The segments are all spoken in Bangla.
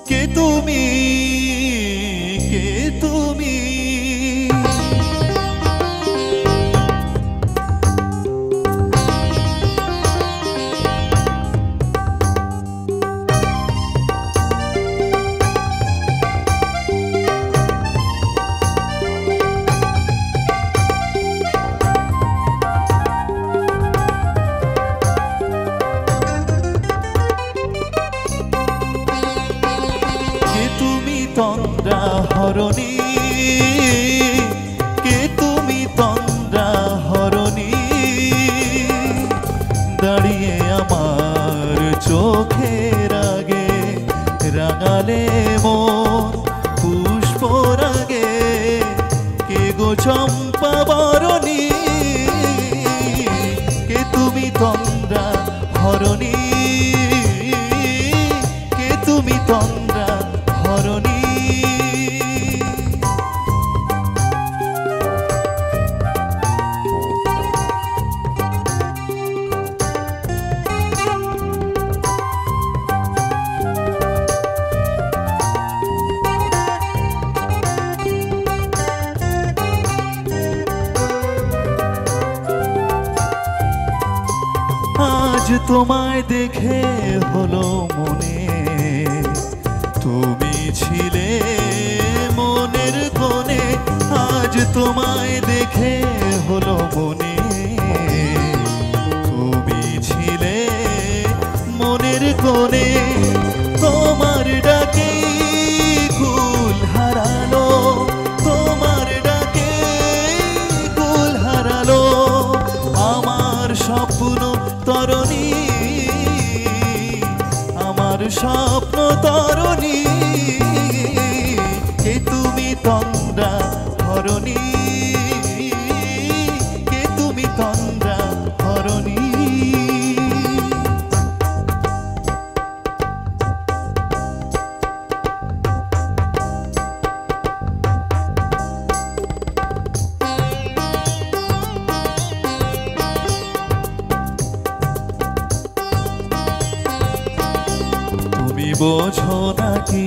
কে তুমি, কে তুমি, তন্দ্রা হরণী, কে তুমি তন্দ্রা হরণী, দাঁড়িয়ে আমার চোখের আগে রাঙালে মন পুষ্প রাগে, কে গো চম্পা বরণী, কে তুমি তন্দ্রা হরণী, কে তুমি তন্দ্রা হরণী। আজ তোমায় দেখে হলো মনে, তুমি ছিলে মনের কোণে, আজ তোমায় দেখে হলো মনে, তুমি ছিলে মনের কোণে, তোমার ডাকে কুল হারালো, তোমার ডাকে কুল হারালো আমার স্বপ্ন তরণী, আমার স্বপ্ন তরণী, কে তুমি তন্দ্রা হরণী, কে তুমি তন্দ্রা হরণী। তুমি বোঝো নাকি,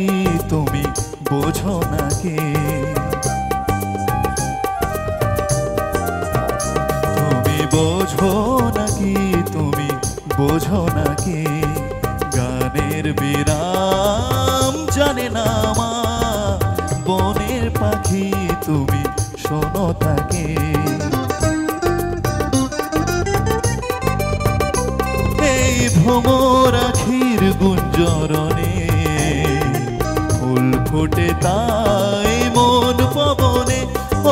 তুমি বোঝো নাকি, তুমি বোঝো নাকি, তুমি বোঝো নাকি, গানের বিরাম জানে না মা, বনের পাখি তুমি শোনো তাকে, এই ভ্রমর আখির গুঞ্জরণে ফুল ফোটে তাই মন পবনে,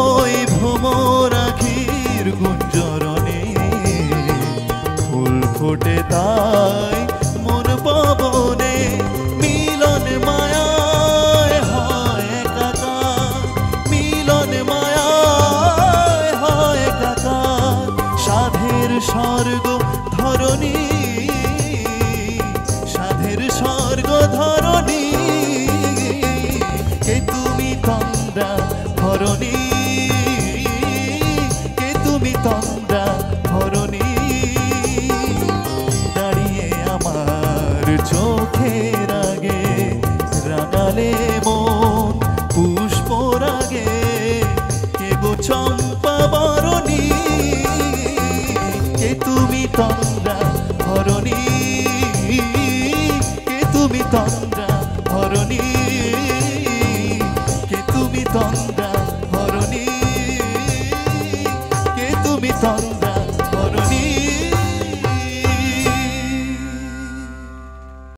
ওই ভ্রমর আখির গুঞ্জরণে ফুল ফোটে তাই মন পবনে, মিলন মায়ায় হয় একাকার, মিলন মায়ায় হয় একাকার, সাধের স্বর্গ ধরণী, সাধের স্বর্গ ধরণী, কে তুমি তন্দ্রা হরণী, কে তুমি তন্দ্রা হরণী, দাঁড়িয়ে আমার চোখের আগে রাঙালে মন পুষ্প রাগে, কে গো চম্পা বরণী, কে তুমি তন্দ্রা হরণী, কে তুমি তন্দ্রা হরণী।